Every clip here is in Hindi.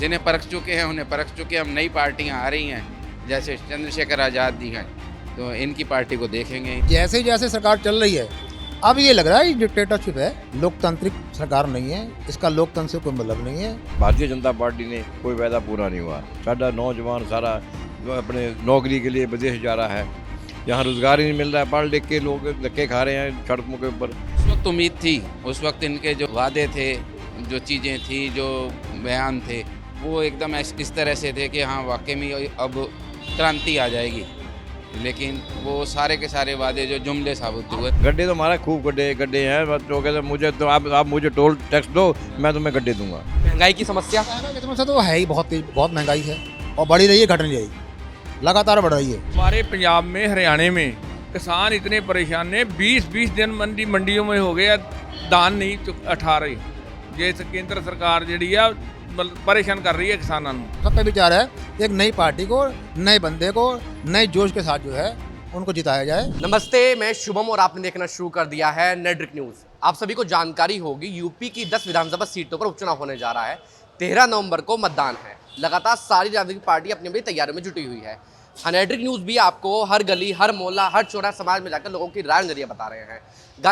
जिन्हें परख चुके हैं उन्हें परख चुके हैं। हम नई पार्टियां आ रही हैं जैसे चंद्रशेखर आज़ाद जी हैं, तो इनकी पार्टी को देखेंगे। जैसे जैसे सरकार चल रही है अब ये लग रहा है डिक्टेटरशिप है, लोकतांत्रिक सरकार नहीं है, इसका लोकतंत्र से कोई मतलब नहीं है। भारतीय जनता पार्टी ने कोई वायदा पूरा नहीं हुआ। सारा नौजवान सारा अपने नौकरी के लिए विदेश जा रहा है, यहाँ रोजगार ही नहीं मिल रहा है, पढ़ लिख के लोग धक्के खा रहे हैं सड़कों के ऊपर। उस वक्त उम्मीद थी, उस वक्त इनके जो वादे थे, जो चीज़ें थी, जो बयान थे, वो एकदम इस तरह से थे कि हाँ वाकई में अब क्रांति आ जाएगी, लेकिन वो सारे के सारे वादे जो जुमले साबित हुए। गड्ढे तो हमारा खूब गड्ढे हैं, बस तो कहते मुझे तो आप मुझे टोल टैक्स दो, मैं तुम्हें गड्ढे दूंगा। महंगाई की समस्या, महंगाई की समस्या तो है ही, बहुत महंगाई है और बढ़ी रही है, घट नहीं रही, लगातार बढ़ रही है। हमारे पंजाब में, हरियाणा में किसान इतने परेशान हैं, 20-20 दिन मंडियों में हो गया दान नहीं 18। ये केंद्र सरकार जी परेशान कर रही है किसानों को। सबका विचार है एक नई पार्टी को, नए बंदे को, नए जोश के साथ जो है उनको जिताया जाए। नमस्ते, मैं शुभम और आपने देखना शुरू कर दिया है नेटड्रिक न्यूज़। आप सभी को जानकारी होगी यूपी की 10 विधानसभा सीटों पर उपचुनाव होने जा रहा है। 13 नवंबर को मतदान है। लगातार सारी राजनीतिक पार्टी अपनी अपनी तैयारियों में जुटी हुई है। नेटड्रिक न्यूज़ भी आपको हर गली, हर मोहल्ला, हर चौराहा समाज में जाकर लोगों की राय नजरिया बता रहे हैं।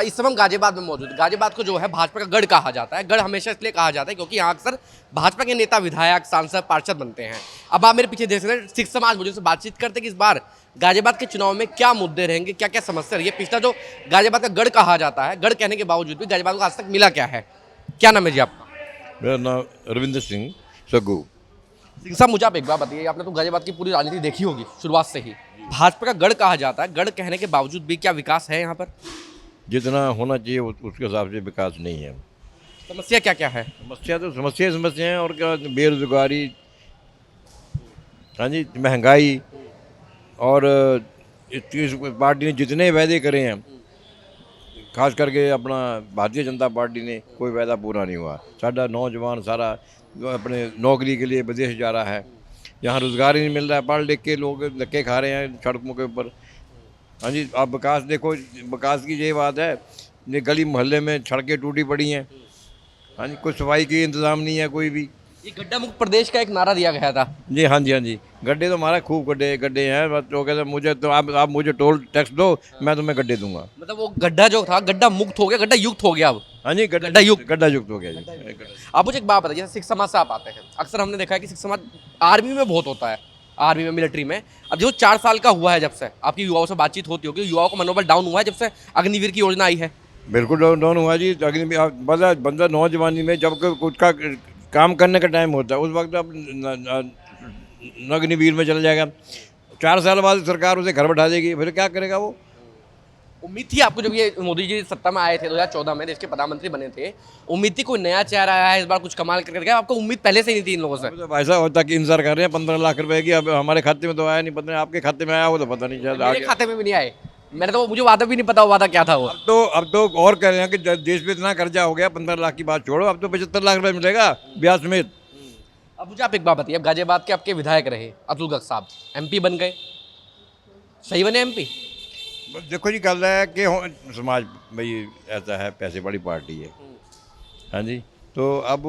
इस समय हम गाजियाबाद में मौजूद। गाजियाबाद को जो है भाजपा का गढ़ कहा जाता है। गढ़ हमेशा इसलिए कहा जाता है क्योंकि यहाँ अक्सर भाजपा के नेता, विधायक, सांसद, पार्षद बनते हैं। अब आप मेरे पीछे देख रहे हैं, सिख समाज मुझे से बातचीत करते कि इस बार गाजियाबाद के चुनाव में क्या मुद्दे रहेंगे, क्या क्या समस्या रही है। पिछला जो गाजियाबाद का गढ़ कहा जाता है, गढ़ कहने के बावजूद भी गाजियाबाद को आज तक मिला क्या है? क्या नाम है जी आपका? मेरा नाम रविंद्र सिंह सग्गू। सिंह साहब, मुझे आप एक बात बताइए, आपने तो गाजियाबाद की पूरी राजनीति देखी होगी शुरुआत से ही। भाजपा का गढ़ कहा जाता है, गढ़ कहने के बावजूद भी क्या विकास है यहाँ पर? जितना होना चाहिए उसके हिसाब से विकास नहीं है। समस्या क्या क्या है? समस्या तो समस्या हैं, और क्या, बेरोजगारी, हाँ जी, महंगाई, और इस पार्टी ने जितने वादे करे हैं, खास करके अपना भारतीय जनता पार्टी ने कोई वादा पूरा नहीं हुआ। सारा नौजवान सारा अपने नौकरी के लिए विदेश जा रहा है, यहाँ रोजगार ही नहीं मिल रहा है, पढ़ लिख के लोग धक्के खा रहे हैं सड़कों के ऊपर। हाँ जी, आप विकास देखो, विकास की ये बात है, ये गली मोहल्ले में सड़कें टूटी पड़ी हैं। हाँ जी, कुछ सफाई की इंतज़ाम नहीं है कोई भी। ये गड्ढा मुक्त प्रदेश का एक नारा दिया गया था जी। हाँ जी, हाँ जी, गड्ढे तो हमारा खूब गड्ढे हैं, बस तो कहते मुझे तो आप मुझे टोल टैक्स दो, मैं तुम्हें गड्ढे दूंगा। मतलब वो गड्ढा जो था, गड्ढा मुक्त हो गया, गड्ढा युक्त हो गया अब। हाँ जी, गड्ढा युक्त हो गया जी। आप मुझे एक बात बताइए, जैसे सिख समाज से आप आते हैं, अक्सर हमने देखा है कि सिख समाज आर्मी में बहुत होता है, आर्मी में, मिलिट्री में। अब जो 4 साल का हुआ है, जब से आपकी युवाओं से बातचीत होती होगी, युवाओं का मनोबल डाउन हुआ है जब से अग्निवीर की योजना आई है? बिल्कुल डाउन हुआ जी। बंदा नौजवानी में जब कुछ का काम करने का टाइम होता है, उस वक्त अब अग्निवीर में चला जाएगा। 4 साल बाद सरकार उसे घर बैठा देगी, फिर क्या करेगा वो? उम्मीद थी आपको जब ये मोदी जी सत्ता में आए थे 2014 में, देश के प्रधानमंत्री बने थे, उम्मीद थी कोई नया चेहरा आया है, इस बार कुछ कमाल करके गया? आपको उम्मीद पहले से ही नहीं थी इन लोगों से? तो ऐसा होता कि इंतजार कर रहे हैं 15 लाख रुपए की, अब हमारे खाते में तो आया नहीं, पता नहीं आपके खाते में आया हो तो पता नहीं, शायद मेरे खाते में भी नहीं आए। मैंने तो, मुझे वादा भी नहीं पता वादा क्या था वो। अब तो और कह रहे हैं कि देश में इतना कर्जा हो गया, 15 लाख की बात छोड़ो, अब तो 75 लाख रुपए मिलेगा ब्याज समेत। अब मुझे आप एक बात बताइए, अब गाजियाबाद के आपके विधायक रहे अतुल गर्ग साहब, एमपी बन गए, सही बने एमपी? देखो जी, गल है कि समाज भाई ऐसा है, पैसे वाली पार्टी है। हाँ जी, तो अब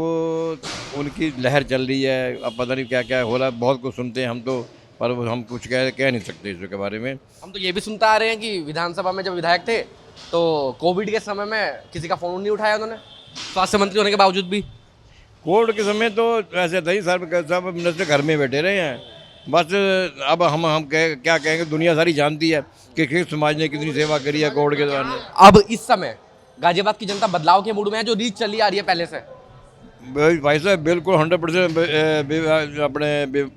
उनकी लहर चल रही है, अब पता नहीं क्या क्या हो रहा है, बहुत कुछ सुनते हैं हम तो, पर हम कुछ कह नहीं सकते इसके बारे में। हम तो ये भी सुनते आ रहे हैं कि विधानसभा में जब विधायक थे तो कोविड के समय में किसी का फ़ोन नहीं उठाया उन्होंने, स्वास्थ्य मंत्री होने के बावजूद भी। कोविड के समय तो ऐसे था ही, सब मिनिस्टर घर में बैठे रहे हैं बस। अब हम क्या कहेंगे, दुनिया सारी जानती है कि किस समाज ने कितनी सेवा करी है कोविड के दौरान। अब इस समय गाजियाबाद की जनता बदलाव के मूड में है, जो रीच चली आ रही है पहले से? भाई साहब बिल्कुल 100% अपने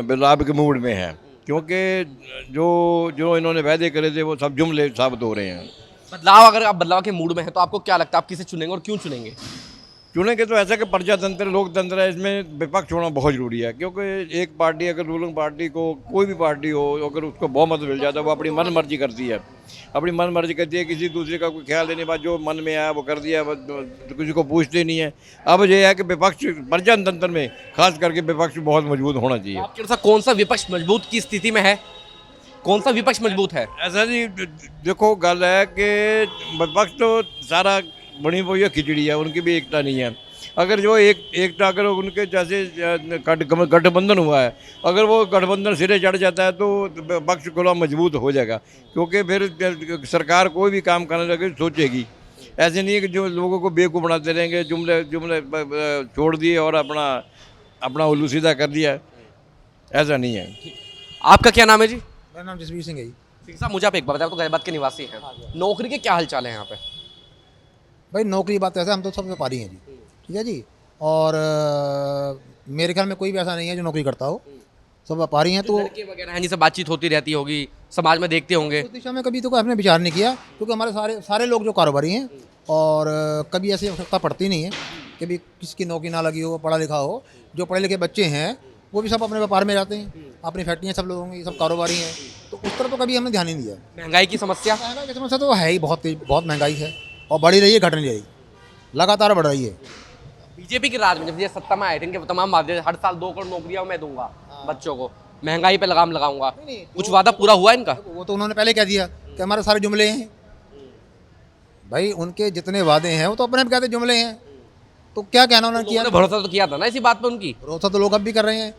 बदलाव के मूड में है, क्योंकि जो इन्होंने वादे करे थे वो सब जुमले साबित हो रहे हैं। बदलाव, अगर आप बदलाव के मूड में हैं तो आपको क्या लगता है आप किसे चुनेंगे और क्यों चुनेंगे? चुनेंगे तो ऐसा कि प्रजातंत्र, लोकतंत्र है, इसमें विपक्ष होना बहुत ज़रूरी है, क्योंकि एक पार्टी अगर रूलिंग पार्टी को, कोई भी पार्टी हो, अगर उसको बहुमत मिल जाता है, वो अपनी मन मर्जी करती है, किसी दूसरे का कोई ख्याल देने के बाद जो मन में आया वो कर दिया, तो किसी को पूछते नहीं है। अब ये है कि विपक्ष प्रजातंत्र में खास करके विपक्ष बहुत मजबूत होना चाहिए। आपके अनुसार कौन सा विपक्ष मजबूत की स्थिति में है? कौन सा विपक्ष मजबूत है? ऐसा जी, देखो गल है कि विपक्ष तो सारा बनी हुई है खिचड़ी है, उनकी भी एकता नहीं है। अगर जो एक अगर उनके जैसे गठबंधन हुआ है, अगर वो गठबंधन सिरे चढ़ जाता है तो पक्ष थोड़ा मजबूत हो जाएगा, क्योंकि फिर सरकार कोई भी काम करने लगे सोचेगी। ऐसे नहीं है कि जो लोगों को बेवकूफ़ बनाते रहेंगे, जुमले जुमले छोड़ दिए और अपना अपना उल्लू सीधा कर दिया, ऐसा नहीं है। आपका क्या नाम है जी? मेरा नाम जसवीर सिंह है जी। सिंह साहब, मुझे आप एक बात बताओ, तो गाजियाबाद के निवासी हैं, नौकरी के क्या हालचाल है यहाँ पे? भाई नौकरी की बात ऐसा, हम तो सब व्यापारी हैं जी, ठीक है जी। और मेरे ख्याल में कोई भी ऐसा नहीं है जो नौकरी करता हो, सब व्यापारी हैं। तो लड़के वगैरह हैं जिनसे बातचीत होती रहती होगी, समाज में देखते होंगे। उस दिशा में कभी तो कोई हमने विचार नहीं किया, क्योंकि हमारे सारे लोग जो कारोबारी हैं, और कभी ऐसी आवश्यकता पड़ती नहीं है कि भी किसकी नौकरी ना लगी हो, पढ़ा लिखा हो। जो पढ़े लिखे बच्चे हैं वो भी सब अपने व्यापार में जाते हैं, अपनी फैक्ट्रियाँ सब लोगों की, सब कारोबारी हैं। तो उस तरह तो कभी हमने ध्यान नहीं दिया। महंगाई की समस्या? महंगाई की समस्या तो है ही, बहुत महंगाई है, और बढ़ी रही है, घट नहीं रही, लगातार बढ़ रही है। बीजेपी के राज में जब ये सत्ता में आए थे, इनके तमाम वादे, हर साल 2 करोड़ नौकरियां मैं दूंगा बच्चों को, महंगाई पे लगाम लगाऊंगा, कुछ वादा पूरा हुआ इनका? वो तो उन्होंने पहले कह दिया कि हमारे सारे जुमले हैं। भाई उनके जितने वादे हैं वो तो अपने कहते जुमले हैं, तो क्या कहना उन्होंने किया? उन्होंने भरोसा तो किया था ना इसी बात पे उनकी। भरोसा तो लोग अब भी कर रहे हैं,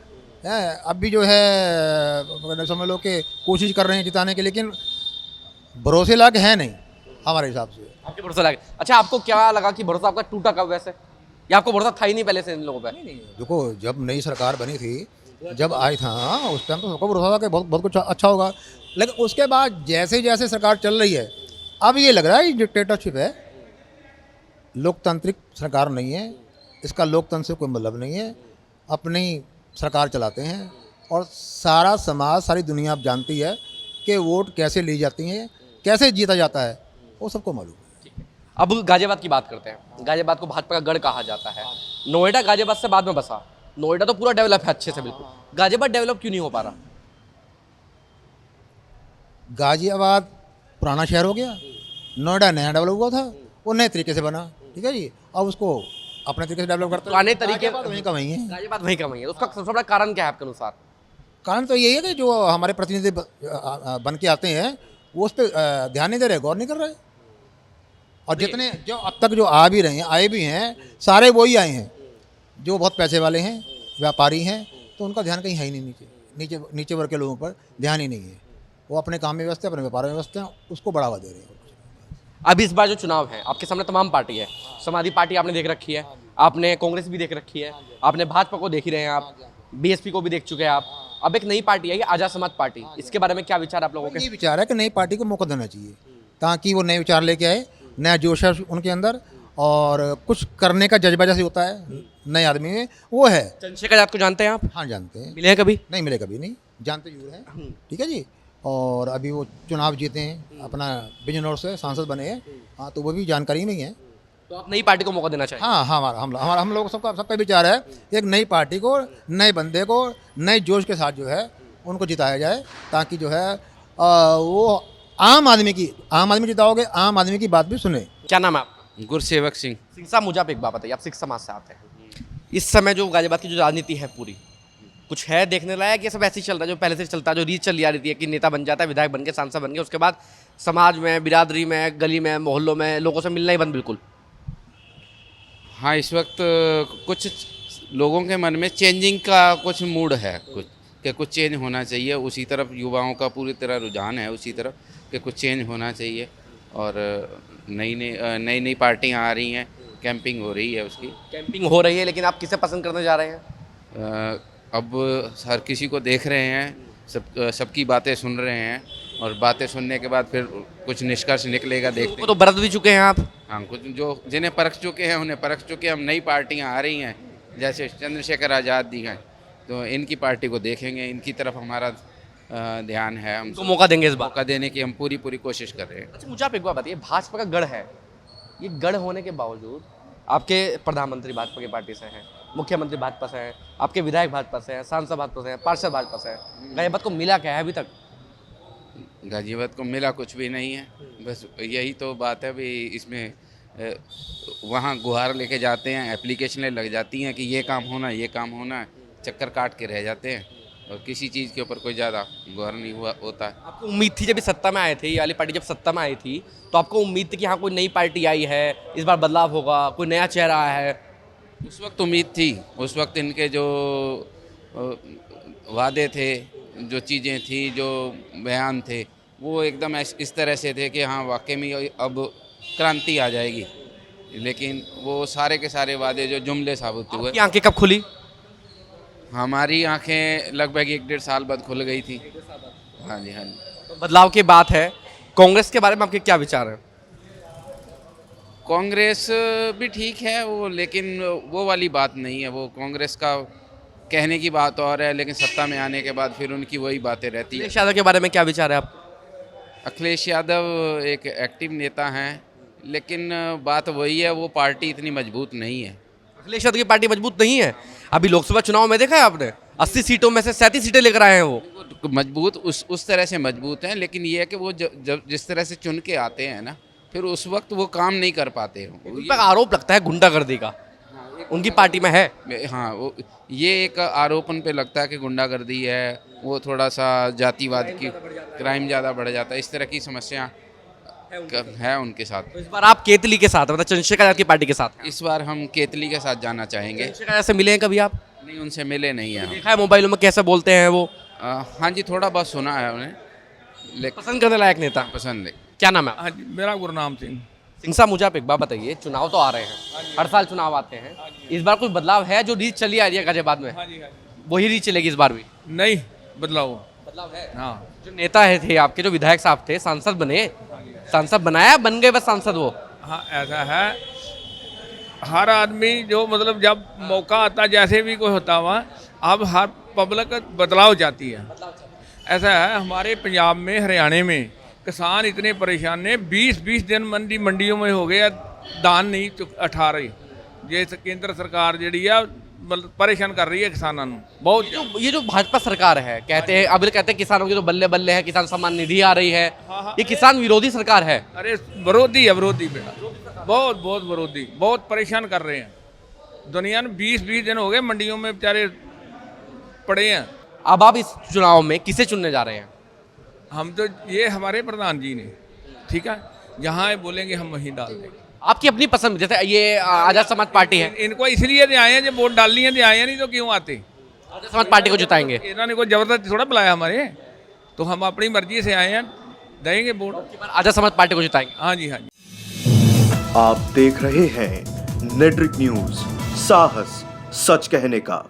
अब भी जो है समझ लो कि कोशिश कर रहे हैं जिताने की, लेकिन भरोसे लायक है नहीं हमारे हिसाब से। आपके भरोसा लगे? अच्छा, आपको क्या लगा कि भरोसा आपका टूटा कब वैसे, या आपको भरोसा था ही नहीं पहले से इन लोगों पे? नहीं, देखो जब नई सरकार बनी थी, जब आई था, उस टाइम तो सबको भरोसा था कि बहुत कुछ अच्छा होगा। लेकिन उसके बाद जैसे जैसे सरकार चल रही है, अब ये लग रहा है डिक्टेटरशिप है, लोकतांत्रिक सरकार नहीं है, इसका लोकतंत्र से कोई मतलब नहीं है, अपनी सरकार चलाते हैं। और सारा समाज, सारी दुनिया अब जानती है कि वोट कैसे ली जाती हैं, कैसे जीता जाता है, वो सबको मालूम है। अब गाजियाबाद की बात करते हैं। गाजियाबाद को भाजपा का गढ़ कहा जाता है। नोएडा गाजियाबाद से बाद में बसा, नोएडा तो पूरा डेवलप है अच्छे से, बिल्कुल। गाजियाबाद डेवलप क्यों नहीं हो पा रहा? गाजियाबाद पुराना शहर हो गया, नोएडा नया डेवलप हुआ था, वो नए तरीके से बना, ठीक है जी। अब उसको अपने तरीके से डेवलप करते हैं। पुराने तरीके वहीं का वहीं है। गाजियाबाद वहीं का वहीं है, उसका सबसे बड़ा कारण क्या है आपके अनुसार? कारण तो यही है कि जो हमारे प्रतिनिधि बन के आते हैं वो उस पर ध्यान नहीं दे रहे, गौर नहीं कर रहे। और जितने जो अब तक जो आ भी रहे हैं, आए भी हैं, सारे वही आए हैं जो बहुत पैसे वाले हैं, व्यापारी हैं, तो उनका ध्यान कहीं है ही नहीं। नीचे वर्ग के लोगों पर ध्यान ही नहीं है, वो अपने काम में व्यस्त है, अपने व्यापार में व्यस्त हैं, उसको बढ़ावा दे रहे हैं। अब इस बार जो चुनाव है, आपके सामने तमाम पार्टी है। समाजवादी पार्टी आपने देख रखी है, आपने कांग्रेस भी देख रखी है, आपने भाजपा को देख ही रहे हैं, आप बीएसपी को भी देख चुके हैं आप। अब एक नई पार्टी आई है, आजाद समाज पार्टी, इसके बारे में क्या विचार आप लोगों के? ये विचार है कि नई पार्टी को मौका देना चाहिए, ताकि वो नए विचार लेके आए, नया जोश है उनके अंदर, और कुछ करने का जज्बा जैसे होता है नए आदमी में, वो है। चंद्रशेखर आजाद को जानते हैं आप? हाँ जानते हैं। मिले हैं कभी? नहीं मिले कभी नहीं, जानते जरूर हैं, ठीक है जी। और अभी वो चुनाव जीते हैं, अपना बिजनौर से सांसद बने हैं, हाँ, तो वो भी जानकारी में ही है। तो आप नई पार्टी को मौका देना चाहिए? हाँ, हम लोग सबका विचार है, एक नई पार्टी को, नए बंदे को, नए जोश के साथ जो है उनको जिताया जाए, ताकि जो है वो आम आदमी जिताओगे, आम आदमी की बात भी सुने। क्या नाम है आपका? गुरसेवक सिंह। सिंह साहब, मुझे आप एक बात बताइए, आप सिख समाज से आते हैं, इस समय जो गाजियाबाद की जो राजनीति है पूरी, कुछ है देखने लायक? ये सब ऐसे ही चल रहा है जो पहले से चलता है, जो रीत चली आ रही है कि नेता बन जाता है, विधायक बन के, सांसद बन के, उसके बाद समाज में, बिरादरी में, गली में, मोहल्लों में लोगों से मिलना ही बंद बिल्कुल? हाँ, इस वक्त कुछ लोगों के मन में चेंजिंग का कुछ मूड है, कुछ चेंज होना चाहिए, उसी तरफ युवाओं का पूरी तरह रुझान है, उसी तरफ कि कुछ चेंज होना चाहिए। और नई पार्टियाँ आ रही हैं, कैंपिंग हो रही है, उसकी कैंपिंग हो रही है, लेकिन आप किसे पसंद करने जा रहे हैं? अब हर किसी को देख रहे हैं, सबकी बातें सुन रहे हैं, और बातें सुनने के बाद फिर कुछ निष्कर्ष निकलेगा, देखते हैं। तो बरत भी चुके हैं आप? हाँ, कुछ जो जिन्हें परख चुके हैं उन्हें परख चुके हैं। हम नई पार्टियाँ आ रही हैं, जैसे चंद्रशेखर आज़ाद जी हैं, तो इनकी पार्टी को देखेंगे, इनकी तरफ हमारा ध्यान है, हम तो मौका देंगे इस बार? मौका देने की हम पूरी कोशिश कर रहे हैं। अच्छा, मुझे आप एक बात बताइए, भाजपा का गढ़ है, ये गढ़ होने के बावजूद आपके प्रधानमंत्री भाजपा की पार्टी से हैं, मुख्यमंत्री भाजपा से हैं, आपके विधायक भाजपा से हैं, सांसद भाजपा से हैं, पार्षद भाजपा से हैं, गाजियाबाद को मिला क्या है अभी तक? गाजियाबाद को मिला कुछ भी नहीं है, बस यही तो बात है भी। इसमें वहाँ गुहार लेके जाते हैं, एप्लीकेशनें लग जाती हैं कि ये काम होना है, चक्कर काट के रह जाते हैं, और किसी चीज़ के ऊपर कोई ज़्यादा गौर नहीं होता है। आपको उम्मीद थी जब ये सत्ता में आए थे, ये वाली पार्टी जब सत्ता में आई थी, तो आपको उम्मीद थी कि हाँ कोई नई पार्टी आई है, इस बार बदलाव होगा, कोई नया चेहरा आया है? उस वक्त उम्मीद थी, उस वक्त इनके जो वादे थे, जो चीज़ें थी, जो बयान थे, वो एकदम इस तरह से थे कि हाँ वाकई में अब क्रांति आ जाएगी। लेकिन वो सारे के सारे वादे जो जुमले साबित हुए। आपकी आंखें कब खुली? हमारी आंखें लगभग 1-1.5 साल बाद खुल गई थी। हाँ जी, हाँ जी। तो बदलाव की बात है, कांग्रेस के बारे में आपके क्या विचार हैं? कांग्रेस भी ठीक है वो, लेकिन वो वाली बात नहीं है। वो कांग्रेस का कहने की बात और है, लेकिन सत्ता में आने के बाद फिर उनकी वही बातें रहती है। अखिलेश यादव के बारे में क्या विचार है आप? अखिलेश यादव एक एक्टिव नेता हैं, लेकिन बात वही है, वो पार्टी इतनी मजबूत नहीं है। अखिलेश यादव की पार्टी मजबूत नहीं है। अभी लोकसभा चुनाव में देखा है आपने, 80 सीटों में से 37 सीटें लेकर आए हैं वो। मजबूत उस तरह से मजबूत हैं, लेकिन ये है कि वो जब जिस तरह से चुन के आते हैं ना, फिर उस वक्त वो काम नहीं कर पाते हो। उन पर आरोप लगता है गुंडागर्दी का, उनकी पार्टी में है। हाँ, वो ये एक आरोप उन पे लगता है कि गुंडागर्दी है, वो थोड़ा सा जातिवाद की, क्राइम ज़्यादा बढ़ जाता है, इस तरह की समस्या है उनके साथ। तो इस बार आप केतली के साथ, मतलब चंद्रशेखर यादव की पार्टी के साथ? इस बार हम केतली के साथ जाना चाहेंगे। चंद्रशेखर यादव से मिले हैं कभी आप? नहीं, उनसे मिले नहीं हैं हम। देखा है मोबाइलों में कैसे बोलते हैं वो? हाँ जी, थोड़ा बहुत सुना है उन्हें, लेकिन पसंद करने लायक नेता। पसंद है। क्या नाम है? हाँ जी, मेरा गुरनाम सिंह। सिंह साहब, मुझे आप एक बात बताइए, चुनाव तो आ रहे हैं, हर साल चुनाव आते हैं, इस बार कोई बदलाव है? जो रीत चली आ रही है गाजियाबाद में, हाँ जी, हाँ जी। वही रीत चलेगी इस बार भी? नहीं, बदलाव। बदलाव है। हाँ, जो नेता है थे आपके, जो विधायक साहब थे, सांसद बने, सांसद बनाया, बन गए बस सांसद वो? हाँ, ऐसा है। हर आदमी जो मतलब जब मौका आता, जैसे भी कोई होता हुआ, अब हर पब्लिक बदलाव चाहती है। ऐसा है, हमारे पंजाब में, हरियाणा में किसान इतने परेशान हैं, 20-20 दिन मंडियों में हो गया, दान नहीं 18। ये केंद्र सरकार जी है मतलब परेशान कर रही है किसानों को बहुत। ये जो भाजपा सरकार है, कहते हैं अभी कहते हैं किसानों की तो बल्ले बल्ले है, किसान सम्मान निधि आ रही है, ये किसान विरोधी सरकार है। अरे विरोधी है, विरोधी बेटा, बहुत बहुत विरोधी, बहुत परेशान कर रहे हैं। दुनिया में 20-20 दिन हो गए मंडियों में बेचारे पड़े हैं। अब आप इस चुनाव में किसे चुनने जा रहे हैं? हम तो ये हमारे प्रधान जी ने, ठीक है, जहाँ ये बोलेंगे हम वहीं डाल देंगे। आपकी अपनी पसंद, जैसे ये आजाद समाज पार्टी है, इनको इसलिए दे आए हैं, जो वोट डालनी है दे आए हैं, नहीं तो क्यों आते। आजाद समाज पार्टी को जिताएंगे? इन्होंने कोई जबरदस्ती थोड़ा बुलाया हमारे, तो हम अपनी मर्जी से आए हैं, देंगे वोट। आजाद समाज पार्टी को जिताएंगे? हाँ जी, हाँ जी। आप देख रहे हैं नेट्रिक न्यूज, साहस सच कहने का।